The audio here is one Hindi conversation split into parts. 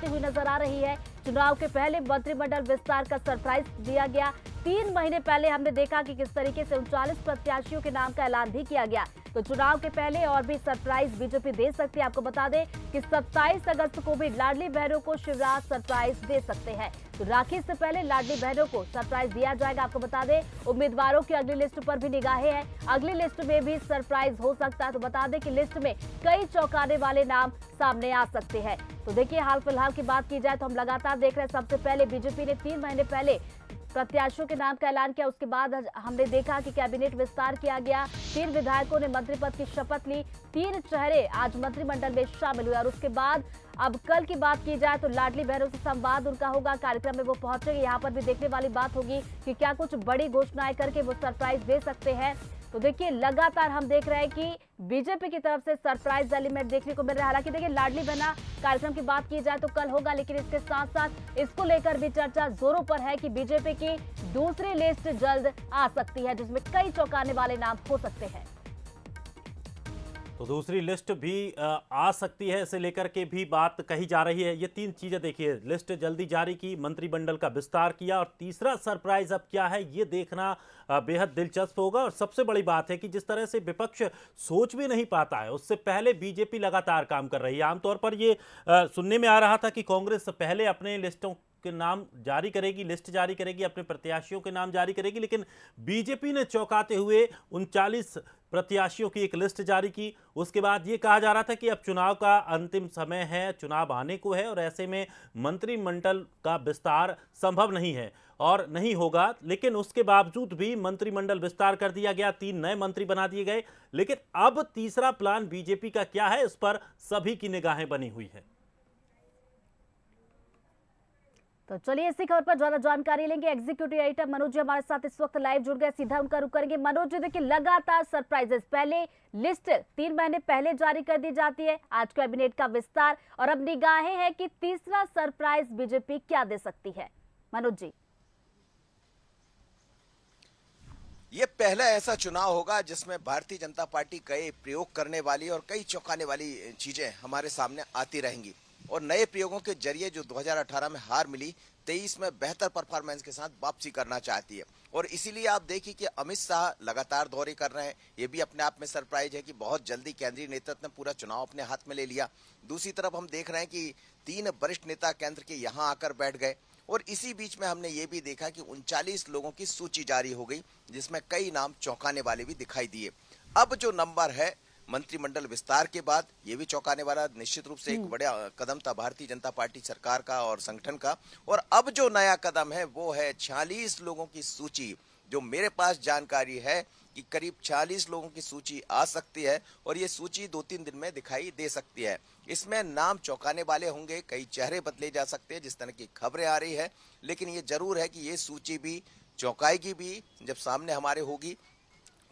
आती हुई नजर आ रही है। चुनाव के पहले मंत्रिमंडल विस्तार का सरप्राइज दिया गया। 3 महीने पहले हमने देखा कि किस तरीके से 39 प्रत्याशियों के नाम का ऐलान भी किया गया। तो चुनाव के पहले और भी सरप्राइज बीजेपी दे सकती है। आपको बता दें कि 27 अगस्त को भी लाडली बहनों को शिवराज सरप्राइज दे सकते हैं। तो राखी से पहले लाडली बहनों को सरप्राइज दिया जाएगा। आपको बता दें उम्मीदवारों की अगली लिस्ट पर भी निगाहें हैं। अगली लिस्ट में भी सरप्राइज हो सकता है। तो बता दें कि लिस्ट में कई चौंकाने वाले नाम सामने आ सकते हैं। तो देखिए, हाल फिलहाल की बात की जाए तो हम लगातार देख रहे हैं, सबसे पहले बीजेपी ने 3 महीने पहले प्रत्याशियों के नाम का ऐलान किया। उसके बाद हमने देखा कि कैबिनेट विस्तार किया गया। 3 विधायकों ने मंत्री पद की शपथ ली। 3 चेहरे आज मंत्रिमंडल में शामिल हुए। और उसके बाद अब कल की बात की जाए तो लाडली बहनों से संवाद उनका होगा, कार्यक्रम में वो पहुंचेंगे। यहाँ पर भी देखने वाली बात होगी कि क्या कुछ बड़ी घोषणाएं करके वो सरप्राइज दे सकते हैं। तो देखिए, लगातार हम देख रहे हैं कि बीजेपी की तरफ से सरप्राइज एलिमेंट देखने को मिल रहा है। हालांकि देखिए, लाडली बहना कार्यक्रम की बात की जाए तो कल होगा, लेकिन इसके साथ साथ इसको लेकर भी चर्चा जोरों पर है कि बीजेपी की दूसरी लिस्ट जल्द आ सकती है, जिसमें कई चौंकाने वाले नाम हो सकते हैं। तो दूसरी लिस्ट भी आ सकती है, इसे लेकर के भी बात कही जा रही है। ये 3 चीजें देखिए, लिस्ट जल्दी जारी की, मंत्रिमंडल का विस्तार किया, और तीसरा सरप्राइज अब क्या है ये देखना बेहद दिलचस्प होगा। और सबसे बड़ी बात है कि जिस तरह से विपक्ष सोच भी नहीं पाता है, उससे पहले बीजेपी लगातार काम कर रही है। आमतौर पर ये सुनने में आ रहा था कि कांग्रेस पहले अपने लिस्टों के नाम जारी करेगी, लिस्ट जारी करेगी, अपने प्रत्याशियों के नाम जारी करेगी, लेकिन बीजेपी ने चौंकाते हुए 39 प्रत्याशियों की एक लिस्ट जारी की। उसके बाद ये कहा जा रहा था कि अब चुनाव का अंतिम समय है, चुनाव आने को है, और ऐसे में मंत्रिमंडल का विस्तार संभव नहीं है और नहीं होगा। लेकिन उसके बावजूद भी मंत्रिमंडल विस्तार कर दिया गया, 3 नए मंत्री बना दिए गए। लेकिन अब तीसरा प्लान बीजेपी का क्या है, इस पर सभी की निगाहें बनी हुई है। तो चलिए, इसी खबर पर ज्यादा जानकारी लेंगे। एग्जीक्यूटिव एडिटर मनोज जी हमारे साथ इस वक्त लाइव जुड़ गए, सीधा उनका रुख करेंगे। मनोज जी, देखिए लगातार सरप्राइजेस, पहले लिस्ट 3 महीने पहले जारी कर दी जाती है, आज कैबिनेट का विस्तार, और अब निगाहें हैं कि तीसरा सरप्राइज बीजेपी क्या दे सकती है। मनोज जी, ये पहला ऐसा चुनाव होगा जिसमें भारतीय जनता पार्टी कई प्रयोग करने वाली और कई चौंकाने वाली चीजें हमारे सामने आती रहेंगी। और नए प्रयोगों के जरिए जो 2018 में हार मिली, 23 में बेहतर परफॉर्मेंस के साथ वापसी करना चाहती है। और इसीलिए आप देखिए कि अमित शाह लगातार दौरे कर रहे हैं। ये भी अपने आप में सरप्राइज है कि बहुत जल्दी केंद्रीय नेतृत्व ने पूरा चुनाव अपने हाथ में ले लिया। दूसरी तरफ हम देख रहे हैं कि 3 वरिष्ठ नेता केंद्र के यहाँ आकर बैठ गए। और इसी बीच में हमने ये भी देखा कि 39 लोगों की सूची जारी हो गई, जिसमें कई नाम चौंकाने वाले भी दिखाई दिए। अब जो नंबर है मंत्रिमंडल विस्तार के बाद, ये भी चौंकाने वाला निश्चित रूप से एक बड़ा कदम था भारतीय जनता पार्टी सरकार का और संगठन का। और अब जो नया कदम है वो है 46 लोगों की सूची। जो मेरे पास जानकारी है कि करीब 46 लोगों की सूची आ सकती है, और ये सूची 2-3 दिन में दिखाई दे सकती है। इसमें नाम चौंकाने वाले होंगे, कई चेहरे बदले जा सकते हैं जिस तरह की खबरें आ रही है। लेकिन ये जरूर है कि ये सूची भी चौंकाएगी भी जब सामने हमारे होगी,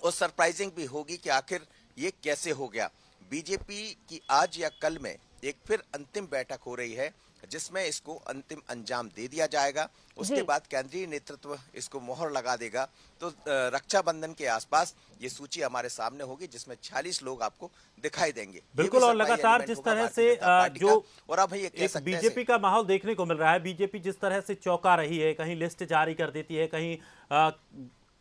और सरप्राइजिंग भी होगी कि आखिर ये कैसे हो गया। बीजेपी की आज या कल में एक फिर अंतिम बैठक हो रही है, जिसमें इसको अंतिम अंजाम दे दिया जाएगा। उसके बाद केंद्रीय नेतृत्व इसको मोहर लगा देगा। तो रक्षाबंधन के आसपास ये सूची हमारे सामने होगी, जिसमें 46 लोग आपको दिखाई देंगे। बिल्कुल, और लगातार जिस तरह से जो और अब ये एक बीजेपी का माहौल देखने को मिल रहा है, बीजेपी जिस तरह से चौंका रही है, कहीं लिस्ट जारी कर देती है, कहीं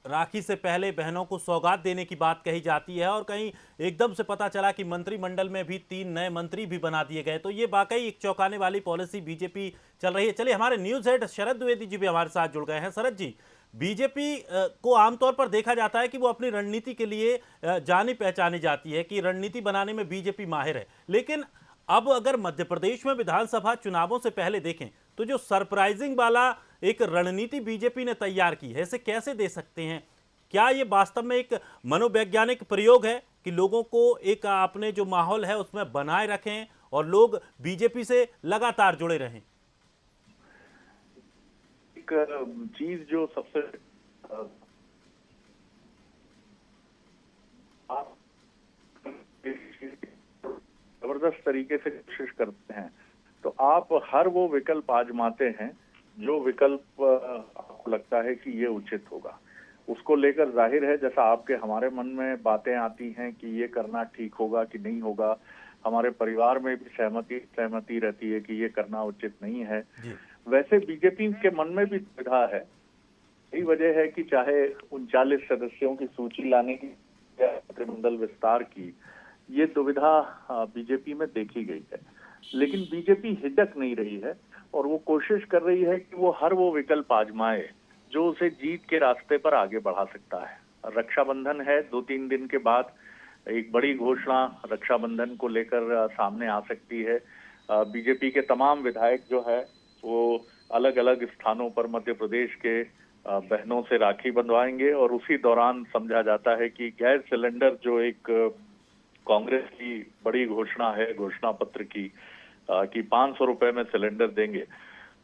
राखी से पहले बहनों को सौगात देने की बात कही जाती है, और कहीं एकदम से पता चला कि मंत्रिमंडल में भी 3 नए मंत्री भी बना दिए गए। तो ये वाकई एक चौंकाने वाली पॉलिसी बीजेपी चल रही है। चलिए, हमारे न्यूज हेड शरद द्विवेदी जी भी हमारे साथ जुड़ गए हैं। शरद जी, बीजेपी को आमतौर पर देखा जाता है कि वो अपनी रणनीति के लिए जानी पहचानी जाती है, कि रणनीति बनाने में बीजेपी माहिर है। लेकिन अब अगर मध्य प्रदेश में विधानसभा चुनावों से पहले देखें तो जो सरप्राइजिंग वाला एक रणनीति बीजेपी ने तैयार की है, इसे कैसे दे सकते हैं? क्या ये वास्तव में एक मनोवैज्ञानिक प्रयोग है कि लोगों को एक अपने जो माहौल है उसमें बनाए रखें और लोग बीजेपी से लगातार जुड़े रहें? एक चीज जो सबसे जबरदस्त तरीके से कोशिश करते हैं, तो आप हर वो विकल्प आजमाते हैं जो विकल्प आपको लगता है कि ये उचित होगा। उसको लेकर जाहिर है, जैसा आपके हमारे मन में बातें आती हैं कि ये करना ठीक होगा कि नहीं होगा, हमारे परिवार में भी सहमति रहती है कि ये करना उचित नहीं है। जी। वैसे बीजेपी के मन में भी दुविधा है। यही वजह है कि चाहे 39 सदस्यों की सूची लाने की या मंत्रिमंडल विस्तार की, ये दुविधा बीजेपी में देखी गई है, लेकिन बीजेपी हिचक नहीं रही है और वो कोशिश कर रही है कि वो हर वो विकल्प आजमाए जो उसे जीत के रास्ते पर आगे बढ़ा सकता है। रक्षाबंधन है, 2-3 दिन के बाद एक बड़ी घोषणा रक्षाबंधन को लेकर सामने आ सकती है। बीजेपी के तमाम विधायक जो है वो अलग अलग स्थानों पर मध्य प्रदेश के बहनों से राखी बंधवाएंगे और उसी दौरान समझा जाता है कि गैस सिलेंडर जो एक कांग्रेस की बड़ी घोषणा है, घोषणा पत्र की कि 500 रुपए में सिलेंडर देंगे,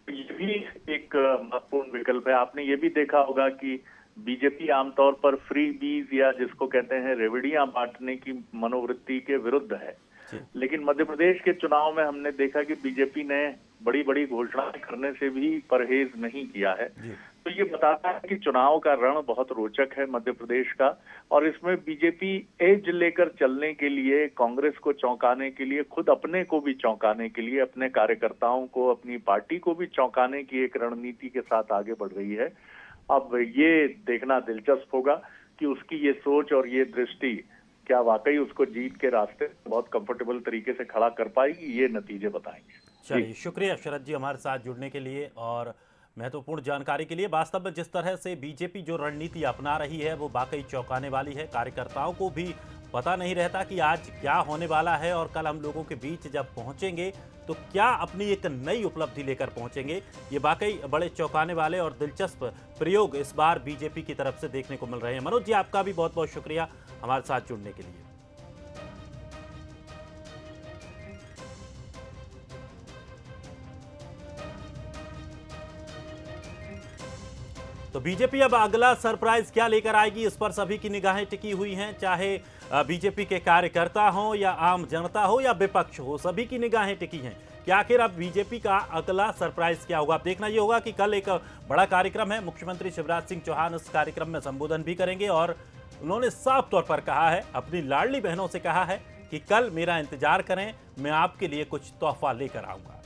ये भी एक महत्वपूर्ण विकल्प है। आपने ये भी देखा होगा कि बीजेपी आमतौर पर फ्री बीज या जिसको कहते हैं रेवड़ियां बांटने की मनोवृत्ति के विरुद्ध है, लेकिन मध्य प्रदेश के चुनाव में हमने देखा कि बीजेपी ने बड़ी बड़ी घोषणाएं करने से भी परहेज नहीं किया है। तो ये बताता है कि चुनाव का रण बहुत रोचक है मध्य प्रदेश का, और इसमें बीजेपी एज लेकर चलने के लिए, कांग्रेस को चौंकाने के लिए, खुद अपने को भी चौंकाने के लिए, अपने कार्यकर्ताओं को, अपनी पार्टी को भी चौंकाने की एक रणनीति के साथ आगे बढ़ रही है। अब ये देखना दिलचस्प होगा कि उसकी ये सोच और ये दृष्टि क्या वाकई उसको जीत के रास्ते बहुत कंफर्टेबल तरीके से खड़ा कर पाएगी, ये नतीजे बताएंगे। चलिए, शुक्रिया शरद जी हमारे साथ जुड़ने के लिए और महत्वपूर्ण जानकारी के लिए। वास्तव में जिस तरह से बीजेपी जो रणनीति अपना रही है वो वाकई चौंकाने वाली है। कार्यकर्ताओं को भी पता नहीं रहता कि आज क्या होने वाला है और कल हम लोगों के बीच जब पहुंचेंगे तो क्या अपनी एक नई उपलब्धि लेकर पहुंचेंगे। ये वाकई बड़े चौंकाने वाले और दिलचस्प प्रयोग इस बार बीजेपी की तरफ से देखने को मिल रहे हैं। मनोज जी, आपका भी बहुत बहुत शुक्रिया हमारे साथ जुड़ने के लिए। तो बीजेपी अब अगला सरप्राइज क्या लेकर आएगी, इस पर सभी की निगाहें टिकी हुई हैं। चाहे बीजेपी के कार्यकर्ता हो या आम जनता हो या विपक्ष हो, सभी की निगाहें टिकी हैं कि आखिर अब बीजेपी का अगला सरप्राइज क्या होगा। अब देखना यह होगा कि कल एक बड़ा कार्यक्रम है, मुख्यमंत्री शिवराज सिंह चौहान इस कार्यक्रम में संबोधन भी करेंगे और उन्होंने साफ तौर पर कहा है, अपनी लाडली बहनों से कहा है कि कल मेरा इंतजार करें, मैं आपके लिए कुछ तोहफा लेकर आऊंगा।